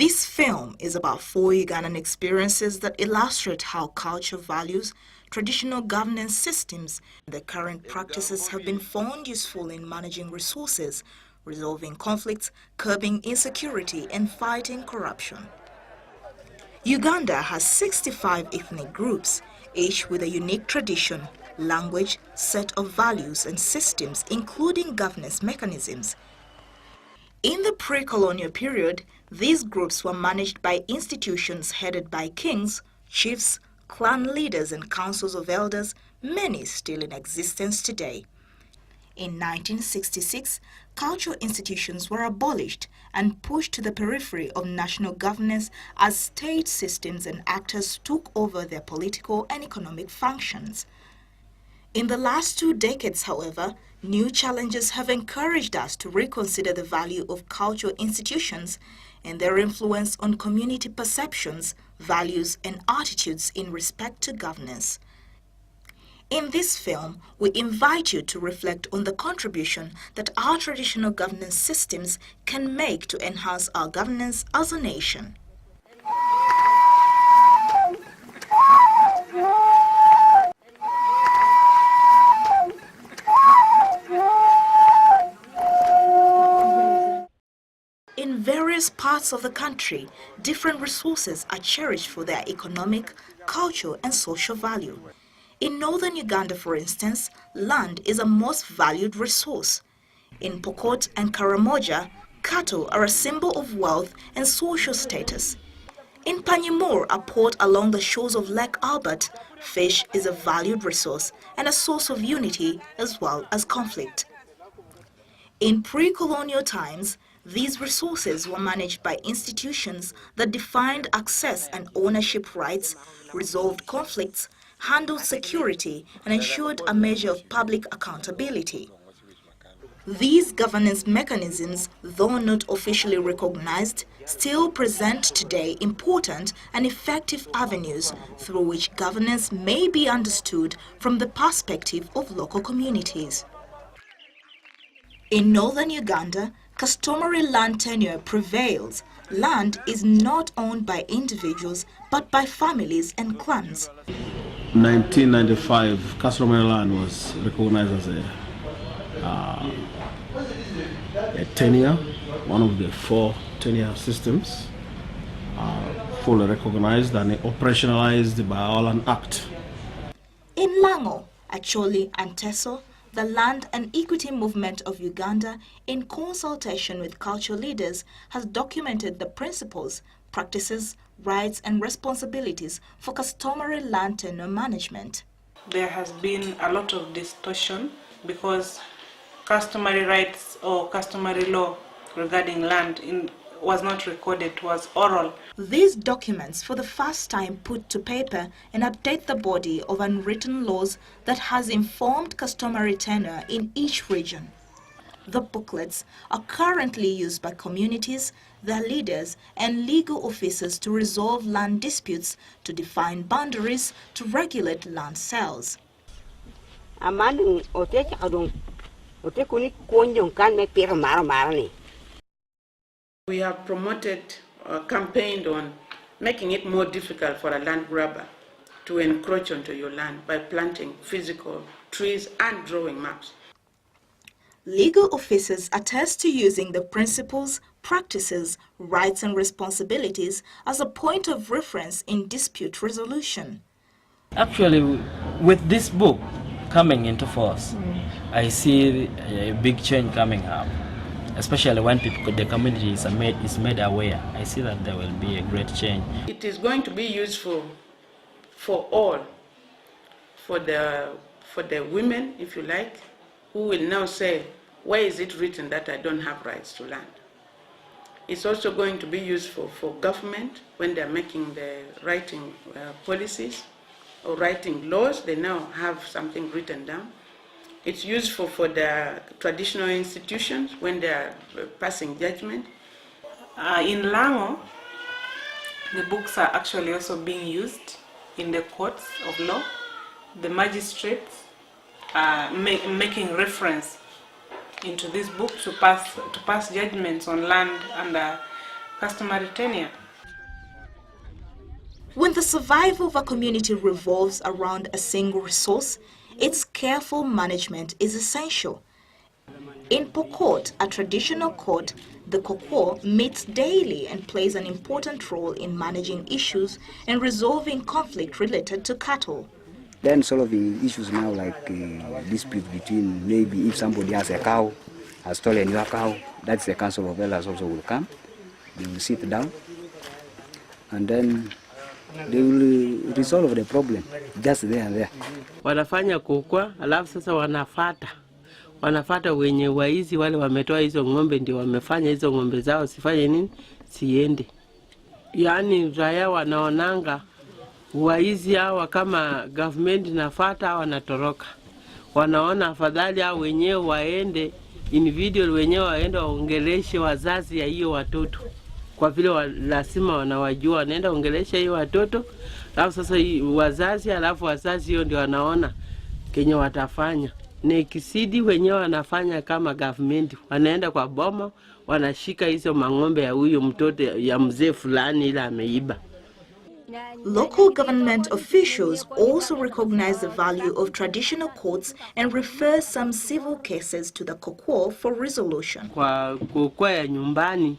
This film is about 4 Ugandan experiences that illustrate how culture values, traditional governance systems, and the current practices have been found useful in managing resources, resolving conflicts, curbing insecurity, and fighting corruption. Uganda has 65 ethnic groups, each with a unique tradition, language, set of values and systems, including governance mechanisms. In the pre-colonial period, these groups were managed by institutions headed by kings, chiefs, clan leaders and councils of elders, many still in existence today. In 1966, cultural institutions were abolished and pushed to the periphery of national governance as state systems and actors took over their political and economic functions. In the last 2 decades, however, new challenges have encouraged us to reconsider the value of cultural institutions and their influence on community perceptions, values, and attitudes in respect to governance. In this film, we invite you to reflect on the contribution that our traditional governance systems can make to enhance our governance as a nation. In various parts of the country, different resources are cherished for their economic, cultural, and social value. In northern Uganda, for instance, land is a most valued resource. In Pokot and Karamoja, cattle are a symbol of wealth and social status. In Panyimur, a port along the shores of Lake Albert, fish is a valued resource and a source of unity as well as conflict. In pre-colonial times, these resources were managed by institutions that defined access and ownership rights, resolved conflicts, handled security, and ensured a measure of public accountability. These governance mechanisms, though not officially recognized, still present today important and effective avenues through which governance may be understood from the perspective of local communities. In northern Uganda, customary land tenure prevails. Land is not owned by individuals but by families and clans. 1995, customary land was recognized as a tenure, one of the 4 tenure systems, fully recognized and operationalized by our Land Act. In Lango, Acholi and Teso, the Land and Equity Movement of Uganda, in consultation with cultural leaders, has documented the principles, practices, rights and responsibilities for customary land tenure management. There has been a lot of distortion because customary rights or customary law regarding land was not recorded, it was oral. These documents for the first time put to paper and update the body of unwritten laws that has informed customary tenure in each region. The booklets are currently used by communities, their leaders, and legal officers to resolve land disputes, to define boundaries, to regulate land sales. We have promoted or campaigned on making it more difficult for a land grabber to encroach onto your land by planting physical trees and drawing maps. Legal officers attest to using the principles, practices, rights and responsibilities as a point of reference in dispute resolution. Actually, with this book coming into force, I see a big change coming up, especially when the community is made aware. I see that there will be a great change. It is going to be useful for all, for the women, if you like, who will now say, where is it written that I don't have rights to land? It's also going to be useful for government when they're writing policies or writing laws. They now have something written down. It's useful for the traditional institutions when they're passing judgment. In Lango, the books are actually also being used in the courts of law. The magistrates are making reference into this book to pass judgments on land under customary tenure. When the survival of a community revolves around a single resource, its careful management is essential. In Pokot, a traditional court, the Kokwo meets daily and plays an important role in managing issues and resolving conflict related to cattle. Then solving issues now like dispute between maybe if somebody has a cow, has stolen your cow, that's the Council of Elders also will come. They will sit down and then they will resolve the problem just there and there. Wanafanya kukwa, alafu sasa wanafata wenye waizi wale wametoa hizo ng'ombe ndio wamefanya hizo ng'ombe zao sifanye nini? Siende. Yaani raia wanaonanga waizi hawa kama government nafata wanatoroka. Wanaona afadhali hao wenyewe waende individual wenyewe waende waongeleshe wazazi ya hiyo watoto. Kwa vile lazima wanawajua wanaenda ongelesha hiyo watoto. Alafu sasa wazazi alafu wazazi hiyo ndio wanaona kenye watafanya. Nekisidi wenyewe wanafanya kama government, wanaenda kwa boma, wanashika hizo mang'ombe ya huyo mtoto ya mzee fulani ila ameiba. Local government officials also recognize the value of traditional courts and refer some civil cases to the Kokwo for resolution. Kwa kukua ya nyumbani,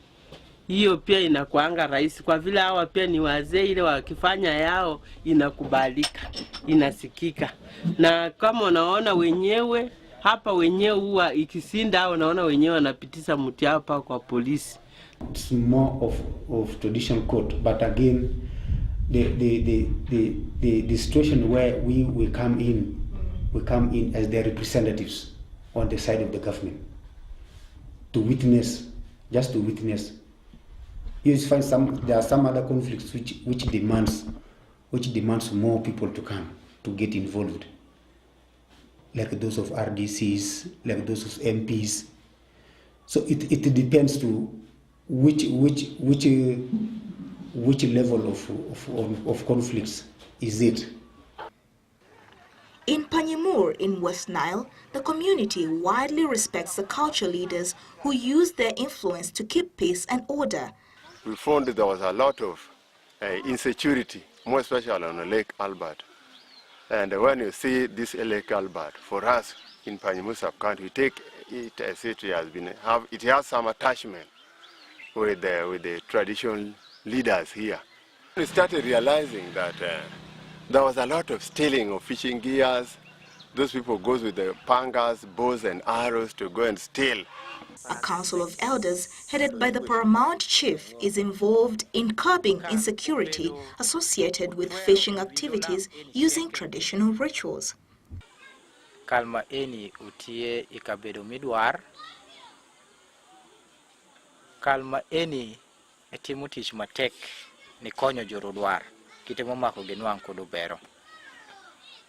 hiyo pia inakuanga rahisi kwa vile hawa pia ni wazee, ile wakifanya yao inakubalika, inasikika. Na kama unaona wenyewe hapa wenyewe huwa ikisinda unaona wenyewe wanapitisha mti hapa kwa polisi. It's more of traditional court, but again the situation where we come in as their representatives on the side of the government to witness, just to witness. You find there are some other conflicts which demands more people to come to get involved, like those of RDCs, like those of MPs. So it depends to which level of conflicts is it. In Panyimur in West Nile, the community widely respects the cultural leaders who use their influence to keep peace and order. We found that there was a lot of insecurity, more especially on Lake Albert. And when you see this Lake Albert, for us in Panyimur sub-county, we take it as it has some attachment with the traditional leaders here. We started realizing that there was a lot of stealing of fishing gears. Those people go with the pangas, bows and arrows to go and steal. A council of elders headed by the paramount chief is involved in curbing insecurity associated with fishing activities using traditional rituals. Kalma eni utie ikabedo midwar. Kalma eni etimo tich matek ni konyo jorodwar kitemo mako genwang kodo bero.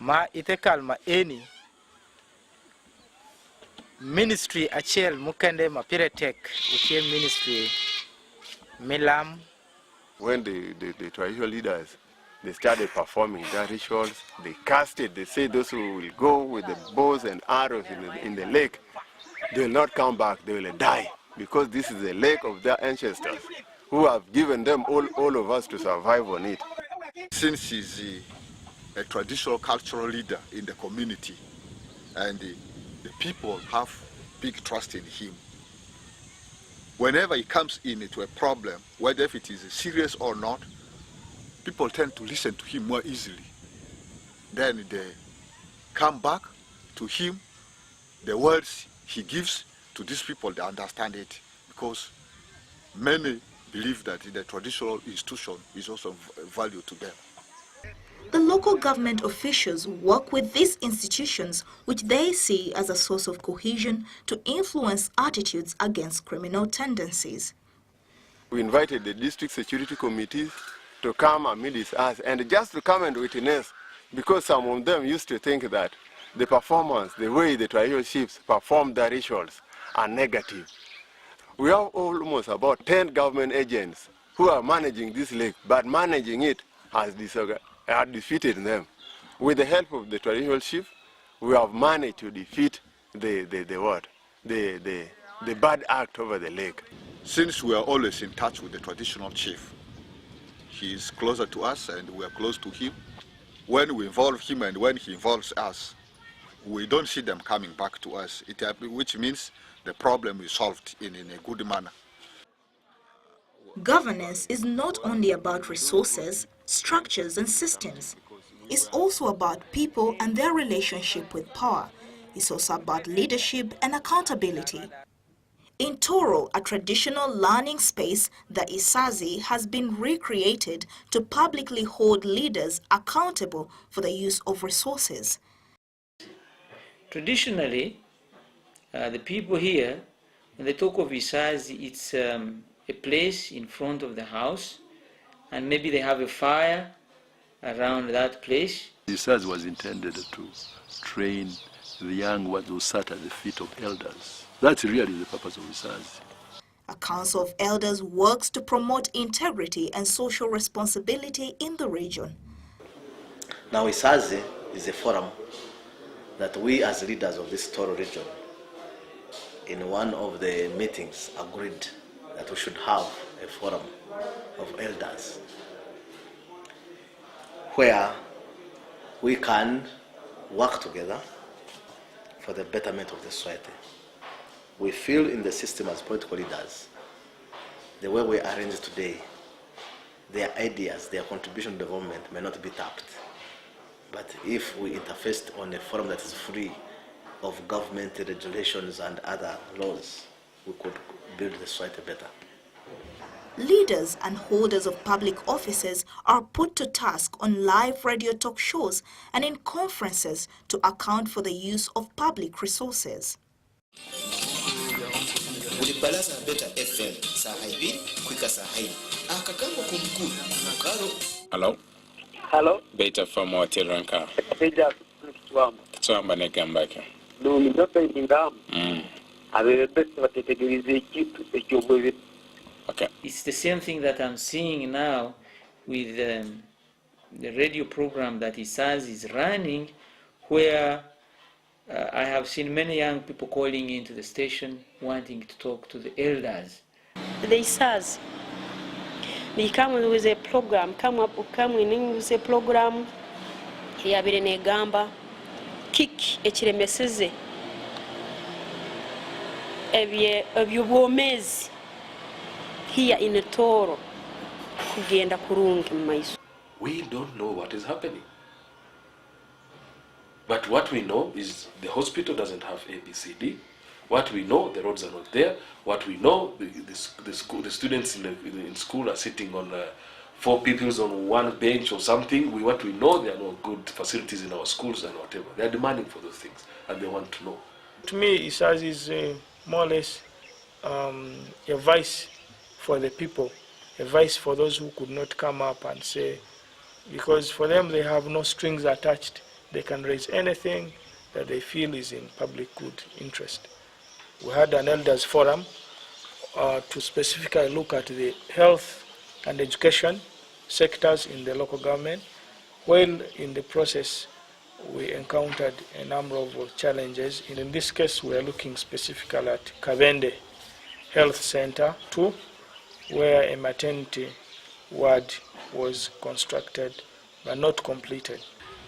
Ma ite kalma eni ministry achiel mukende mapiretek utie ministry milam. When the traditional leaders, they started performing their rituals, they casted, they say those who will go with the bows and arrows in the lake, they will not come back, they will die, because this is the lake of their ancestors who have given them all of us to survive on it. Since he's a traditional cultural leader in the community and the people have big trust in him, whenever he comes into a problem, whether if it is serious or not, people tend to listen to him more easily. Then they come back to him, the words he gives to these people, they understand it, because many believe that the traditional institution is also of value to them. The local government officials work with these institutions, which they see as a source of cohesion, to influence attitudes against criminal tendencies. We invited the district security committees to come amidst us and just to come and witness, because some of them used to think that the performance, the way the traditional chiefs perform their rituals are negative. We have almost about 10 government agents who are managing this lake, but managing it has defeated them. With the help of the traditional chief, we have managed to defeat the bad act over the lake. since we are always in touch with the traditional chief, he is closer to us and we are close to him. When we involve him and when he involves us, we don't see them coming back to us, which means the problem is solved in a good manner. Governance is not only about resources, structures and systems. It's also about people and their relationship with power. It's also about leadership and accountability. In Toro, a traditional learning space, the Isazi has been recreated to publicly hold leaders accountable for the use of resources. Traditionally, the people here, when they talk of Isazi, it's a place in front of the house, and maybe they have a fire around that place. Isazi was intended to train the young ones who sat at the feet of elders. That's really the purpose of Isazi. A council of elders works to promote integrity and social responsibility in the region. Now Isazi is a forum that we as leaders of this Toro region, in one of the meetings, agreed that we should have a forum of elders where we can work together for the betterment of the society. We feel in the system as political leaders, the way we arrange today, their ideas, their contribution to development may not be tapped. But if we interface on a forum that is free of government regulations and other laws, we could build the society better. Leaders and holders of public offices are put to task on live radio talk shows and in conferences to account for the use of public resources. Hello? Hello? Beta from Watiranka. Beta from Kitwamba negambaka. No, ni ndoto ingam. Okay. It's the same thing that I'm seeing now with the radio program that Isazi is running, where I have seen many young people calling into the station wanting to talk to the elders. The Isazi, they come with a program, come in with a program, yabire negamba, kick ekiremeseze, ebyobwomezi here in Toro, kugenda kurungi mumaiso. We don't know what is happening. But what we know is the hospital doesn't have ABCD. What we know, the roads are not there. What we know, the students in school are sitting on 4 people on one bench or something. What we know, there are no good facilities in our schools and whatever. They are demanding for those things, and they want to know. To me, Isazi is more or less a voice for the people, a voice for those who could not come up and say, because for them they have no strings attached. They can raise anything that they feel is in public good interest. We had an elders forum to specifically look at the health and education sectors in the local government. While in the process we encountered a number of challenges. In this case we are looking specifically at Kavende Health Center 2, where a maternity ward was constructed but not completed.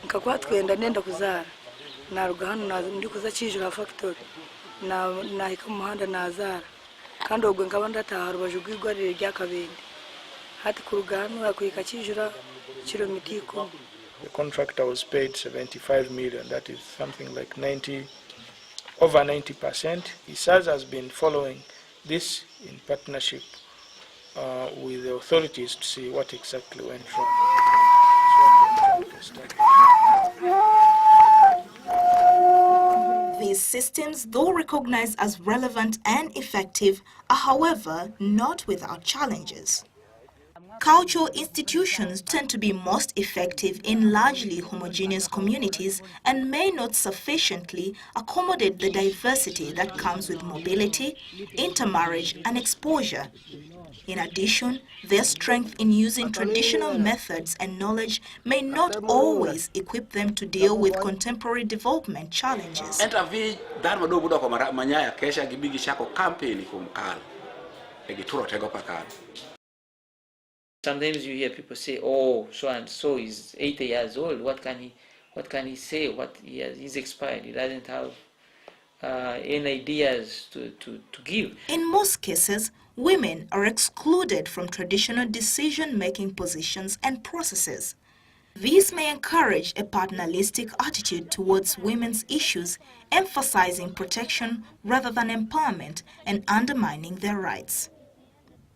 Nkakuwa twenda nenda kuzara naruga hano ndi kuza Kijura factory na hika muhanda nazara kandi ubwo ngaba ndataha rubaju rw'igwarire rya Kabende hati kuruga hano akuika Kijura kilometero 10. The contractor was paid 75 million, that is something like over 90%. Isazi has been following this in partnership with the authorities to see what exactly went wrong. These systems, though recognized as relevant and effective, are however not without challenges. Cultural institutions tend to be most effective in largely homogeneous communities and may not sufficiently accommodate the diversity that comes with mobility, intermarriage, and exposure. In addition, their strength in using traditional methods and knowledge may not always equip them to deal with contemporary development challenges. egituro tego pakano. Sometimes you hear people say, "Oh, so and so is 80 years old. What can he say? He's expired. He doesn't have any ideas to give." In most cases, women are excluded from traditional decision-making positions and processes. This may encourage a paternalistic attitude towards women's issues, emphasizing protection rather than empowerment and undermining their rights.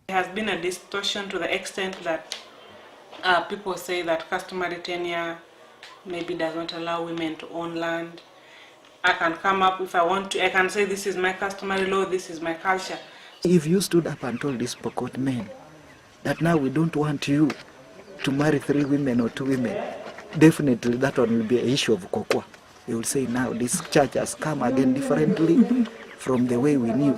There has been a distortion to the extent that people say that customary tenure maybe does not allow women to own land. I can come up if I want to, I can say this is my customary law, this is my culture. If you stood up and told these Pokot men that now we don't want you to marry 3 women or 2 women, definitely that one will be an issue of Kokwa. They will say now this church has come again differently from the way we knew.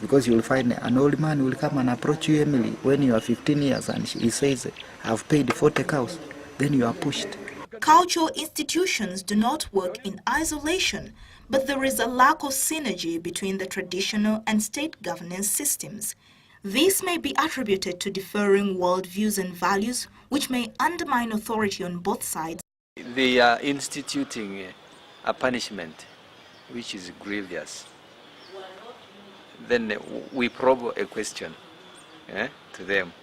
Because you'll find an old man will come and approach you, Emily, when you are 15 years and he says, I've paid 40 cows, then you are pushed. Cultural institutions do not work in isolation, but there is a lack of synergy between the traditional and state governance systems. This may be attributed to differing worldviews and values, which may undermine authority on both sides. They are instituting a punishment which is grievous. Then we probe a question to them.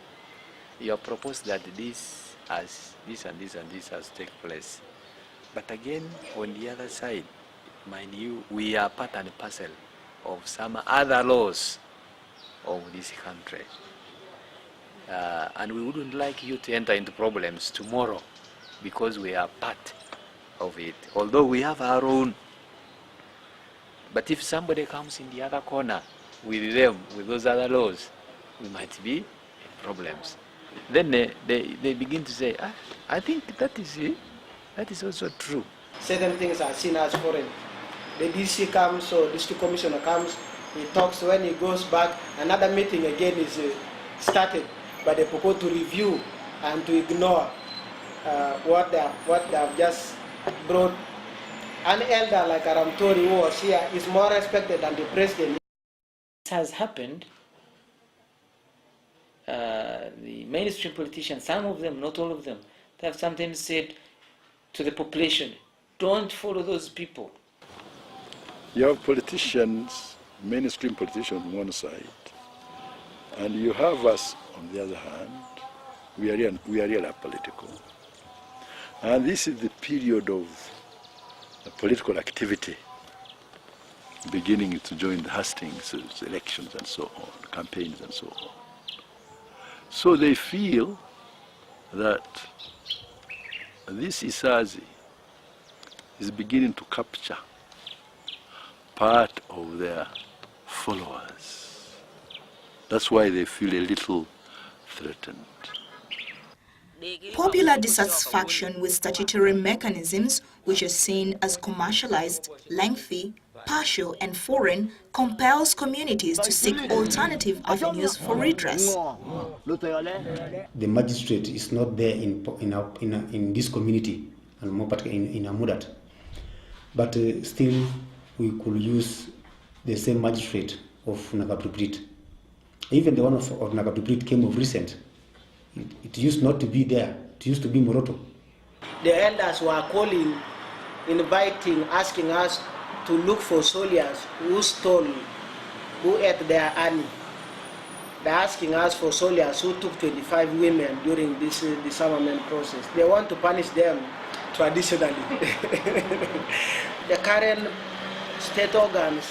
You have proposed that this and this has taken place. But again, on the other side, mind you, we are part and parcel of some other laws of this country. And we wouldn't like you to enter into problems tomorrow because we are part of it, although we have our own. But if somebody comes in the other corner with them, with those other laws, we might be in problems. Then they begin to say, I think that is also true. Certain things are seen as foreign. The DC comes, or district commissioner comes, he talks. When he goes back, another meeting again is started by the Pokot to review and to ignore what they have just brought. An elder like Aramtori who was here is more respected than the president. This has happened. The mainstream politicians, some of them, not all of them, they have sometimes said to the population, don't follow those people. You have politicians, mainstream politicians on one side, and you have us on the other hand. We are really apolitical. And this is the period of political activity, beginning to join the hustings, elections and so on, campaigns and so on. So they feel that this Isazi is beginning to capture part of their followers. That's why they feel a little threatened. Popular dissatisfaction with statutory mechanisms, which are seen as commercialized, lengthy, partial and foreign, compels communities to seek alternative avenues for redress. The magistrate is not there in this community, and more particularly in Amudat. But still, we could use the same magistrate of Nakapiprit. Even the one of Nakapiprit came of recent. It used not to be there. It used to be Moroto. The elders were calling, inviting, asking us to look for soldiers who stole, who ate their honey. They're asking us for soldiers who took 25 women during this disarmament process. They want to punish them traditionally. The current state organs,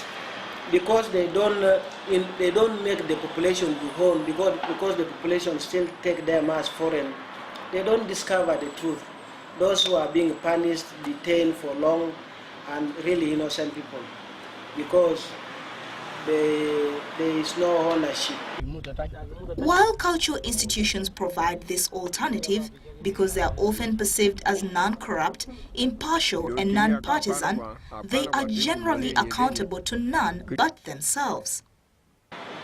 because they don't make the population be home, because the population still take them as foreign, they don't discover the truth. Those who are being punished, detained for long, and really innocent people, because there is no ownership. While cultural institutions provide this alternative, because they are often perceived as non-corrupt, impartial and non-partisan, they are generally accountable to none but themselves.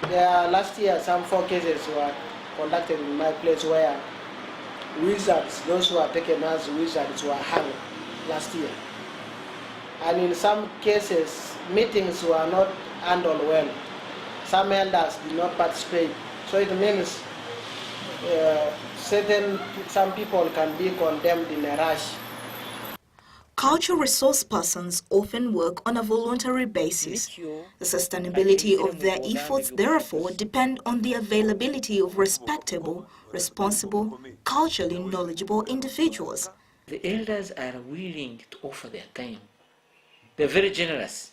Last year, some 4 cases were conducted in my place where wizards, those who are taken as wizards, were hung last year. And in some cases, meetings were not handled well. some elders did not participate. So it means some people can be condemned in a rush. Cultural resource persons often work on a voluntary basis. The sustainability of their efforts, therefore, depend on the availability of respectable, responsible, culturally knowledgeable individuals. The elders are willing to offer their time. They're very generous.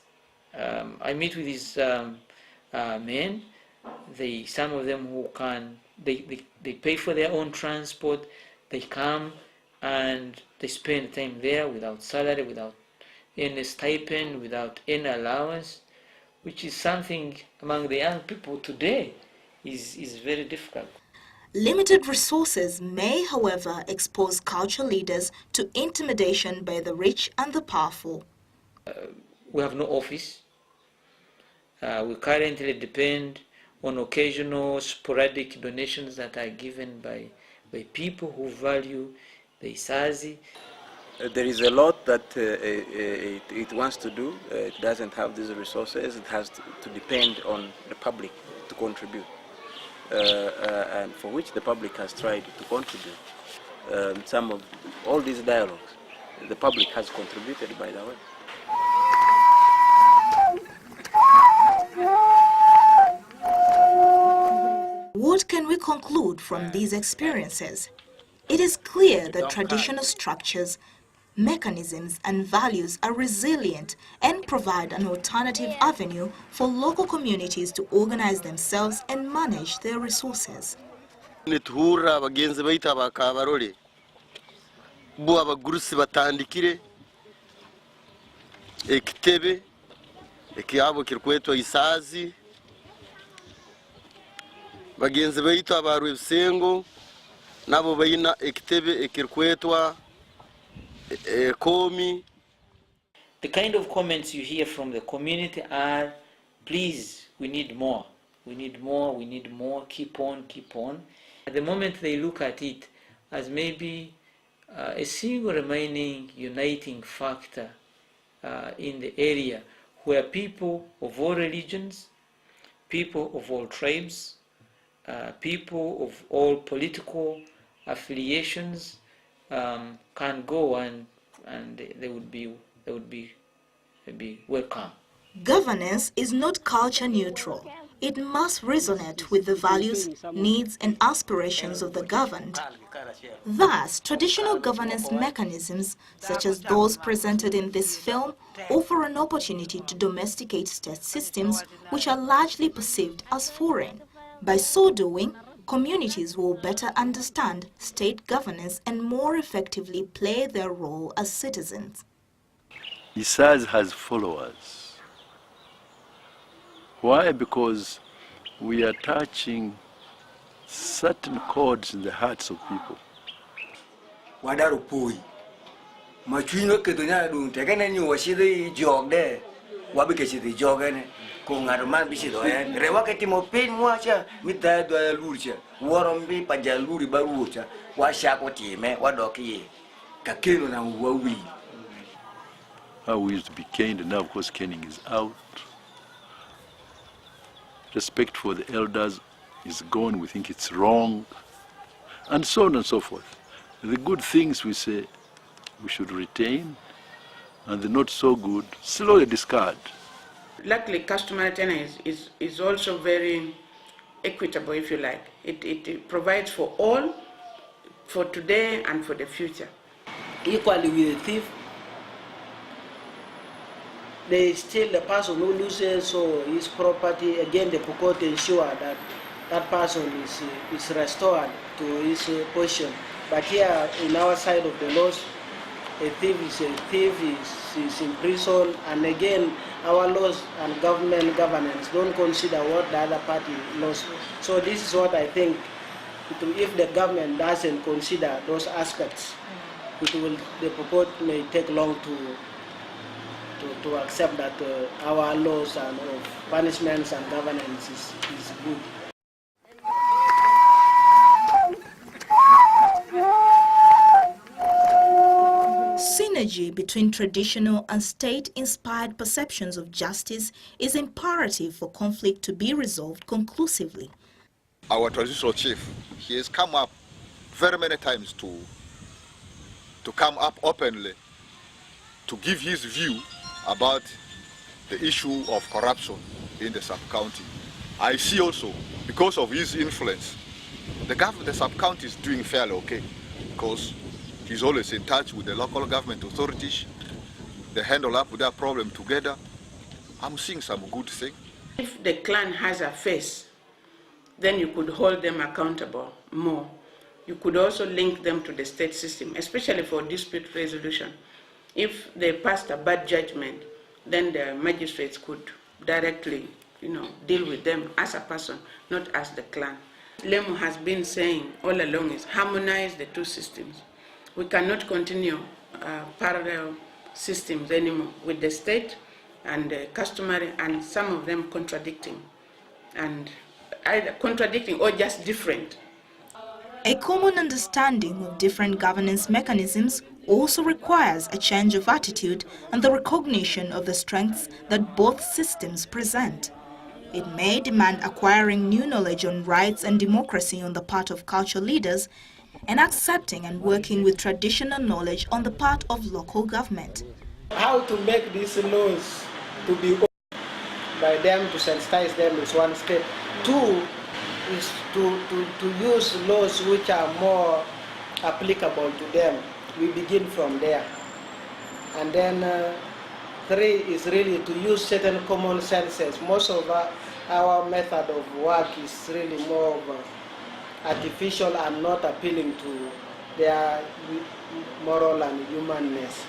I meet with these men. Some of them who can, they pay for their own transport. They come and they spend time there without salary, without any stipend, without any allowance, which is something among the young people today is very difficult. Limited resources may, however, expose cultural leaders to intimidation by the rich and the powerful. We have no office. We currently depend on occasional sporadic donations that are given by people who value the Isazi. There is a lot that it wants to do. It doesn't have these resources. It has to depend on the public to contribute, and for which the public has tried to contribute. Some of all these dialogues, the public has contributed, by the way. What can we conclude from these experiences? It is clear that traditional structures, mechanisms, and values are resilient and provide an alternative avenue for local communities to organize themselves and manage their resources. Nituhura abagenzi baita bakabarore bo abagurusi batandikire ekitebe ekiabo kirkwetwa Isazi bagenzi baita abarwebisengo nabo bayina ekitebe ekirkwetwa komi. The kind of comments you hear from the community are, please, we need more. We need more, we need more, keep on, keep on. At the moment they look at it as maybe a single remaining uniting factor in the area where people of all religions, people of all tribes, people of all political affiliations can go and they would be welcome. Governance is not culture neutral. It must resonate with the values, needs, and aspirations of the governed. Thus, traditional governance mechanisms, such as those presented in this film, offer an opportunity to domesticate state systems which are largely perceived as foreign. By so doing, communities will better understand state governance and more effectively play their role as citizens. Isazi has followers. Why? Because we are touching certain chords in the hearts of people. Wadarupui. Machuino kedunya dun tegene ni wasidi jogde. Wabike sidi jogene. Kungaruman bisido rewa ketimo pen mwacha mita do lurcha. Warombi pajaluri barucha. Washa ko time wadoki. Kakeno na wawi. How we used to be caned, and now of course caning is out. Respect for the elders is gone, we think it's wrong, and so on and so forth. The good things we say we should retain, and the not so good, slowly discard. Luckily, customary tenure is also very equitable, if you like. It provides for all, for today and for the future. Equally with a thief, they steal the person who loses his property. Again, the court ensure that that person is restored to his position. But here, in our side of the laws, a thief is in prison. And again, our laws and governance don't consider what the other party lost. So this is what I think. If the government doesn't consider those aspects, the purport may take long to accept that our laws and punishments and governance is good. synergy between traditional and state-inspired perceptions of justice is imperative for conflict to be resolved conclusively. Our traditional chief, he has come up very many times to come up openly to give his view about the issue of corruption in the sub-county. I see also, because of his influence, the sub-county is doing fairly okay, because he's always in touch with the local government authorities. They handle up with that problem together. I'm seeing some good thing. If the clan has a face, then you could hold them accountable more. You could also link them to the state system, especially for dispute resolution. If they passed a bad judgment, then the magistrates could directly, deal with them as a person, not as the clan. Lemu has been saying all along is harmonize the two systems. We cannot continue parallel systems anymore with the state and the customary, and some of them contradicting, and either contradicting or just different. A common understanding of different governance mechanisms also requires a change of attitude and the recognition of the strengths that both systems present. It may demand acquiring new knowledge on rights and democracy on the part of cultural leaders and accepting and working with traditional knowledge on the part of local government. How to make these laws to be open by them, to sensitize them is one step. Two is to use laws which are more applicable to them. We begin from there. And then three is really to use certain common senses. Most of our method of work is really more of artificial and not appealing to their moral and humanness.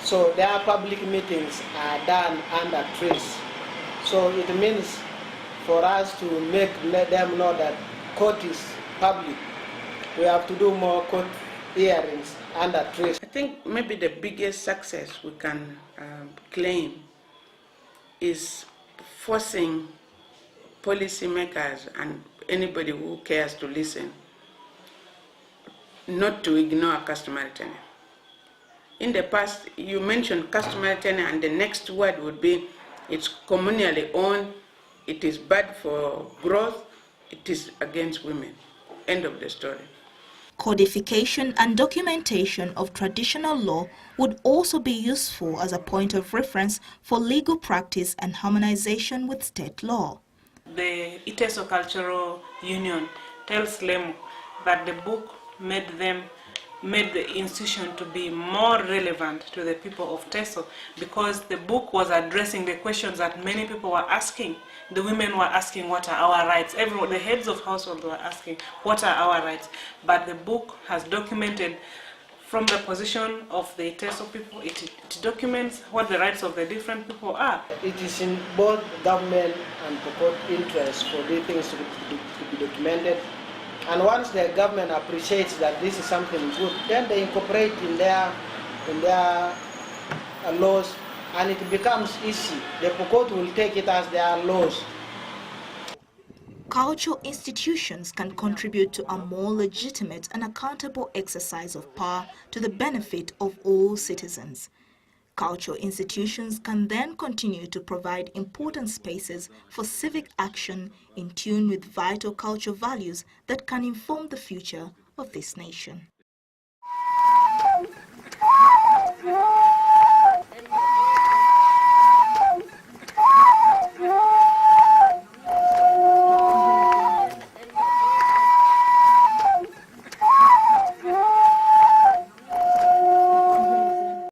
So their public meetings are done under trace. So it means for us to let them know that court is public. We have to do more court hearings under trace. I think maybe the biggest success we can claim is forcing policymakers and anybody who cares to listen not to ignore customary tenure. In the past, you mentioned customary tenure and the next word would be it's communally owned, it is bad for growth, it is against women. End of the story. Codification and documentation of traditional law would also be useful as a point of reference for legal practice and harmonization with state law. The Iteso Cultural Union tells Lemu that the book made the institution to be more relevant to the people of Teso, because the book was addressing the questions that many people were asking. The women were asking, what are our rights? Everyone, the heads of household were asking, what are our rights? But the book has documented from the position of the Teso people, it documents what the rights of the different people are. It is in both government and Pokot interest for these things to be documented. And once the government appreciates that this is something good, then they incorporate in their laws, and it becomes easy. The Pokot will take it as their laws. Cultural institutions can contribute to a more legitimate and accountable exercise of power to the benefit of all citizens. Cultural institutions can then continue to provide important spaces for civic action in tune with vital cultural values that can inform the future of this nation.